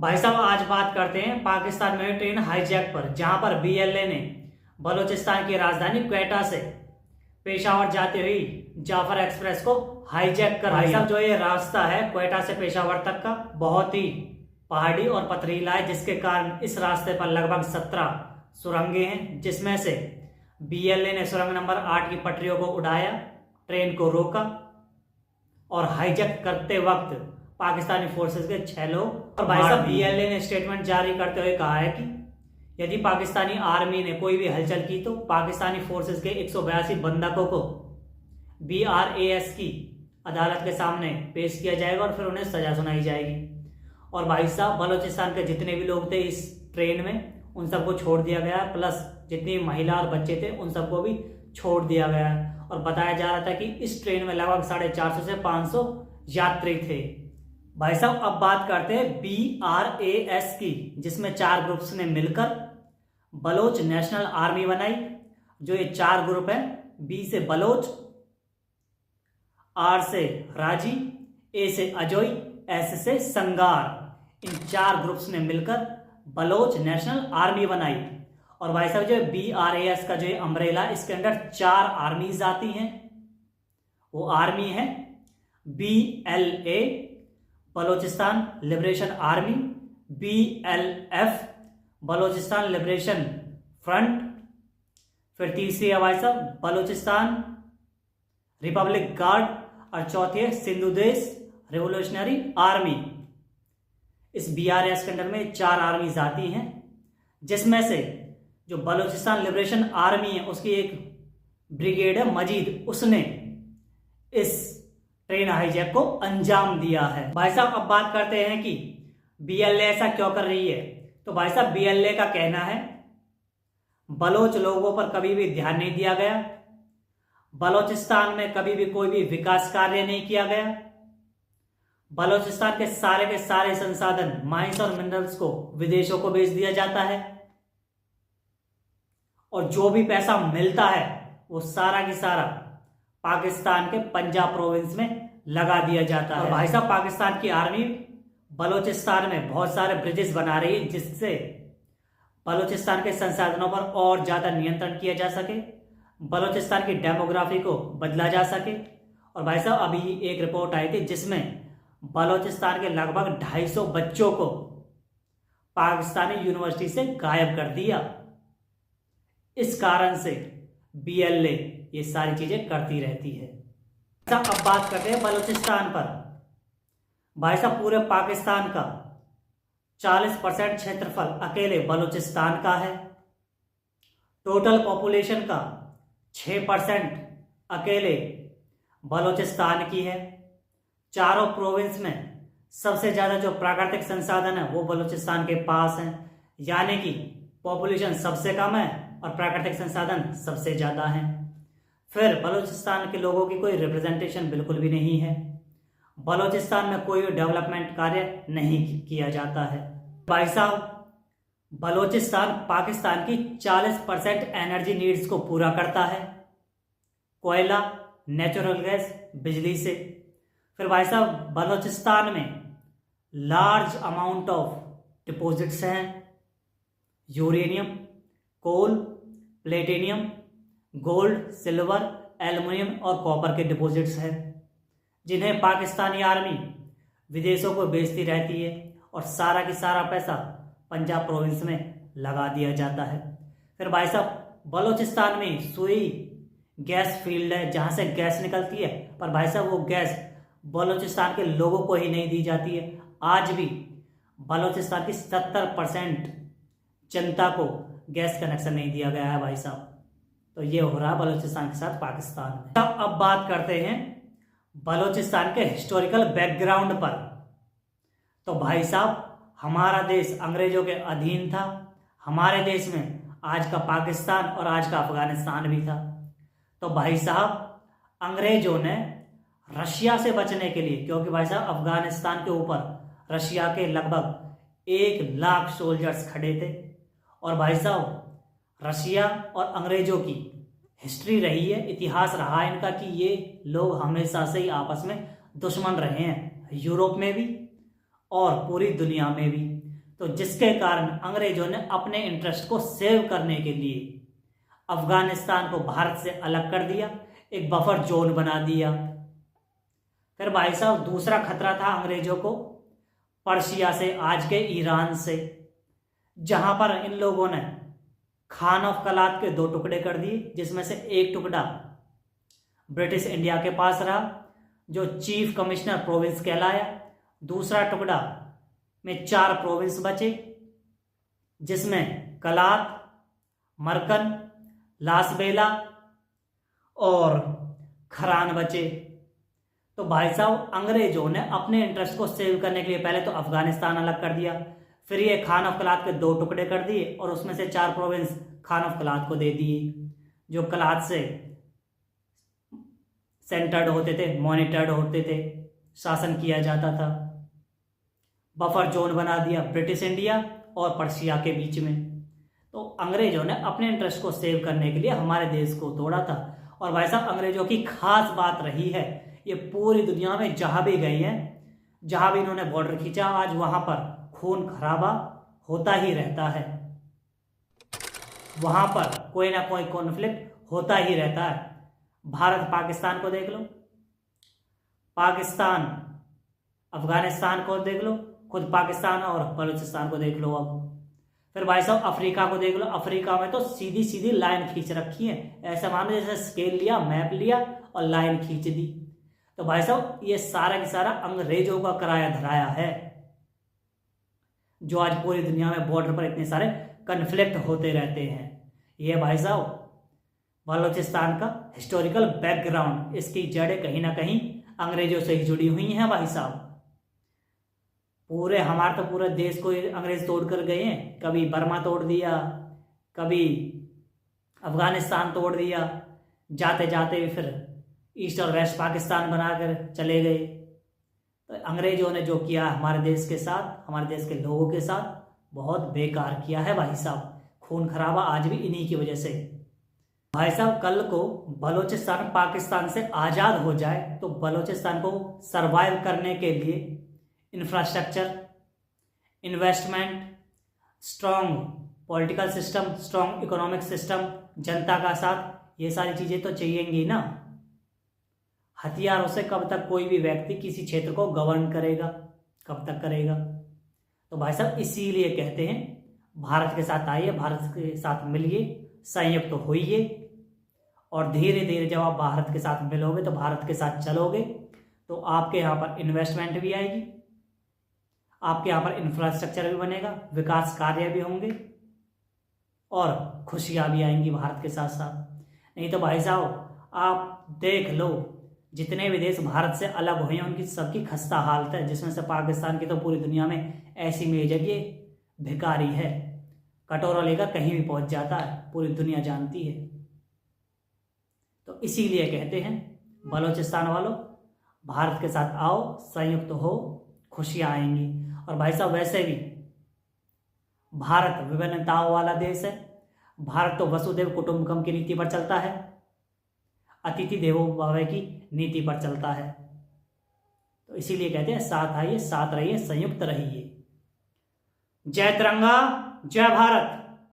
भाई साहब आज बात करते हैं पाकिस्तान में ट्रेन हाईजैक पर, जहां पर बीएलए ने बलूचिस्तान की राजधानी क्वेटा से पेशावर जाती हुई जाफर एक्सप्रेस को हाईजैक कर भाई साहब जो ये रास्ता है क्वेटा से पेशावर तक का बहुत ही पहाड़ी और पथरीला है, जिसके कारण इस रास्ते पर लगभग 17 सुरंगें हैं, जिसमें से बीएलए ने सुरंग नंबर 8 की पटरियों को उड़ाया, ट्रेन को रोका और हाईजैक करते वक्त पाकिस्तानी फोर्सेस के 6 लोग और भाई साहब बीएलए ने स्टेटमेंट जारी करते हुए कहा है कि यदि पाकिस्तानी आर्मी ने कोई भी हलचल की तो पाकिस्तानी फोर्सेस के 182 बंधकों को बीआरएस की अदालत के सामने पेश किया जाएगा और फिर उन्हें सजा सुनाई जाएगी। और भाई साहब बलूचिस्तान के जितने भी लोग थे इस ट्रेन में उन सबको छोड़ दिया गया, प्लस जितनी महिला और बच्चे थे उन सबको भी छोड़ दिया गया और बताया जा रहा था कि इस ट्रेन में लगभग 450 से 500 यात्री थे। भाई साहब अब बात करते हैं बीआरएस की, जिसमें 4 ग्रुप्स ने मिलकर बलोच नेशनल आर्मी बनाई। जो ये 4 ग्रुप हैं, बी से बलोच, आर से राजी, ए से अजोई, एस से संगार, इन 4 ग्रुप्स ने मिलकर बलोच नेशनल आर्मी बनाई। और भाई साहब जो बीआरएस का जो अम्ब्रेला, इसके अंदर 4 आर्मीज आती हैं। वो आर्मी है BLA Balochistan liberation army, BLF Balochistan liberation front, फिर तीसरी है भाई साहब बलोचिस्तान रिपब्लिक गार्ड और चौथी है सिंधु देश रेवोल्यूशनरी आर्मी। इस बीआरएस के अंदर में 4 आर्मीज आती हैं, जिसमें से जो बलूचिस्तान लिबरेशन आर्मी है उसकी एक ब्रिगेड है मजीद, उसने इस ट्रेन हाईजैक को अंजाम दिया है। भाई साहब अब बात करते हैं कि बीएलए ऐसा क्यों कर रही है। तो भाई साहब बीएलए का कहना है बलोच लोगों पर कभी भी ध्यान नहीं दिया गया, बलोचिस्तान में कभी भी कोई भी विकास कार्य नहीं किया गया, बलोचिस्तान के सारे संसाधन माइंस और मिनरल्स को विदेशों को बेच दिया जाता है और जो भी पैसा मिलता है वो सारा की सारा पाकिस्तान के पंजाब प्रोविंस में लगा दिया जाता है। भाई साहब पाकिस्तान की आर्मी बलूचिस्तान में बहुत सारे ब्रिजेस बना रही है, जिससे बलूचिस्तान के संसाधनों पर और ज्यादा नियंत्रण किया जा सके, बलूचिस्तान की डेमोग्राफी को बदला जा सके। और भाई साहब अभी एक रिपोर्ट आई थी जिसमें बलूचिस्तान के लगभग 250 बच्चों को पाकिस्तानी यूनिवर्सिटी से गायब कर दिया। इस कारण से बीएलए ये सारी चीजें करती रहती है। अब बात करते हैं बलूचिस्तान पर। भाई साहब पूरे पाकिस्तान का 40% क्षेत्रफल अकेले बलूचिस्तान का है। टोटल पॉपुलेशन का 6% अकेले बलूचिस्तान की है। चारों प्रोविंस में सबसे ज्यादा जो प्राकृतिक संसाधन है वो बलूचिस्तान के पास है, यानी कि पॉपुलेशन सबसे कम है और प्राकृतिक संसाधन सबसे ज्यादा है। फिर बलूचिस्तान के लोगों की कोई रिप्रेजेंटेशन बिल्कुल भी नहीं है। बलूचिस्तान में कोई डेवलपमेंट कार्य नहीं किया जाता है। भाई साहब बलूचिस्तान पाकिस्तान की 40% एनर्जी नीड्स को पूरा करता है, कोयला, नेचुरल गैस, बिजली से। फिर भाई साहब बलूचिस्तान में लार्ज अमाउंट ऑफ डिपॉजिट्स हैं, यूरेनियम, कोल, प्लेटिनियम, गोल्ड, सिल्वर, एल्युमिनियम और कॉपर के डिपॉजिट्स हैं, जिन्हें पाकिस्तानी आर्मी विदेशों को बेचती रहती है और सारा की सारा पैसा पंजाब प्रोविंस में लगा दिया जाता है। फिर भाई साहब बलूचिस्तान में सुई गैस फील्ड है जहां से गैस निकलती है, पर भाई साहब वो गैस बलूचिस्तान के लोगों को ही नहीं दी जाती है। आज भी बलूचिस्तान की 70% जनता को गैस कनेक्शन नहीं दिया गया है भाई साहब। तो ये हो रहा है बलूचिस्तान के साथ पाकिस्तान में। अब बात करते हैं बलूचिस्तान के हिस्टोरिकल बैकग्राउंड पर। तो भाई साहब हमारा देश अंग्रेजों के अधीन था। हमारे देश में आज का पाकिस्तान और आज का अफगानिस्तान भी था। तो भाई साहब अंग्रेजों ने रशिया से बचने के लिए, क्योंकि भाई साहब अफगानिस्तान के ऊपर रशिया के लगभग 1 लाख सोल्जर्स खड़े थे, और भाई साहब रशिया और अंग्रेजों की हिस्ट्री रही है, इतिहास रहा है इनका कि ये लोग हमेशा से ही आपस में दुश्मन रहे हैं, यूरोप में भी और पूरी दुनिया में भी। तो जिसके कारण अंग्रेजों ने अपने इंटरेस्ट को सेव करने के लिए अफगानिस्तान को भारत से अलग कर दिया, एक बफर जोन बना दिया। फिर भाई साहब दूसरा खतरा था अंग्रेजों को पर्शिया से, आज के ईरान से, जहां पर इन लोगों ने खान ऑफ कलात के 2 टुकड़े कर दिए, जिसमें से एक टुकड़ा ब्रिटिश इंडिया के पास रहा जो चीफ कमिश्नर प्रोविंस कहलाया। दूसरा टुकड़ा में 4 प्रोविंस बचे, जिसमें कलात, मरकन, लासबेला और खरान बचे। तो भाई साहब अंग्रेजों ने अपने इंटरेस्ट को सेव करने के लिए पहले तो अफगानिस्तान अलग कर दिया, फिर ये खान ऑफ कलात के 2 टुकड़े कर दिए और उसमें से 4 प्रोविंस खान ऑफ कलात को दे दिए, जो कलात से सेंटर्ड होते थे, मॉनिटर्ड होते थे, शासन किया जाता था। बफर जोन बना दिया ब्रिटिश इंडिया और पर्शिया के बीच में। तो अंग्रेजों ने अपने इंटरेस्ट को सेव करने के लिए हमारे देश को तोड़ा था। और भाई साहब अंग्रेजों की खास बात रही है, ये पूरी दुनिया में जहां भी गए हैं, जहां भी इन्होंने बॉर्डर खींचा, आज वहां पर खून खराबा होता ही रहता है, वहां पर कोई ना कोई कॉन्फ्लिक्ट होता ही रहता है। भारत पाकिस्तान को देख लो, पाकिस्तान अफगानिस्तान को देख लो, खुद पाकिस्तान और बलूचिस्तान को देख लो। अब फिर भाई साहब अफ्रीका को देख लो, अफ्रीका में तो सीधी सीधी लाइन खींच रखी है, ऐसा मानो जैसे स्केल लिया, मैप लिया और लाइन खींच दी। तो भाई साहब ये सारा की सारा अंग्रेजों का कराया धराया है, जो आज पूरी दुनिया में बॉर्डर पर इतने सारे कन्फ्लिक्ट होते रहते हैं। ये भाई साहब बलूचिस्तान का हिस्टोरिकल बैकग्राउंड, इसकी जड़ें कहीं ना कहीं अंग्रेजों से ही जुड़ी हुई हैं भाई साहब। पूरे हमारे तो पूरे देश को अंग्रेज तोड़ कर गए हैं, कभी बर्मा तोड़ दिया, कभी अफगानिस्तान तोड़ दिया, जाते जाते फिर ईस्ट और वेस्ट पाकिस्तान बनाकर चले गए। तो अंग्रेजों ने जो किया हमारे देश के साथ, हमारे देश के लोगों के साथ, बहुत बेकार किया है भाई साहब। खून खराबा आज भी इन्हीं की वजह से। भाई साहब कल को बलूचिस्तान पाकिस्तान से आज़ाद हो जाए तो बलूचिस्तान को सरवाइव करने के लिए infrastructure, investment, strong political system, strong economic system, जनता का साथ, ये सारी चीज़ें तो चाहिएंगी ना। हथियारों से कब तक कोई भी व्यक्ति किसी क्षेत्र को गवर्न करेगा, कब तक करेगा। तो भाई साहब इसीलिए कहते हैं भारत के साथ आइए, भारत के साथ मिलिए, संयुक्त तो होइए, और धीरे धीरे जब आप भारत के साथ मिलोगे तो भारत के साथ चलोगे तो आपके यहाँ पर इन्वेस्टमेंट भी आएगी, आपके यहाँ पर इंफ्रास्ट्रक्चर भी बनेगा, विकास कार्य भी होंगे और खुशियाँ भी आएंगी भारत के साथ साथ। नहीं तो भाई साहब आप देख लो, जितने भी देश भारत से अलग हुए हैं उनकी सबकी खस्ता हालत है, जिसमें से पाकिस्तान की तो पूरी दुनिया में ऐसी मेजर ये भिखारी है, कटोरा लेकर कहीं भी पहुंच जाता है, पूरी दुनिया जानती है। तो इसीलिए कहते हैं बलूचिस्तान वालों, भारत के साथ आओ, संयुक्त हो, खुशियाँ आएंगी। और भाई साहब वैसे भी भारत विभिन्नताओं वाला देश है, भारत तो वसुधैव कुटुंबकम की नीति पर चलता है, अतिथि देवो भव की नीति पर चलता है। तो इसीलिए कहते हैं साथ आइए, साथ रहिए, संयुक्त रहिए। जय तिरंगा, जय भारत।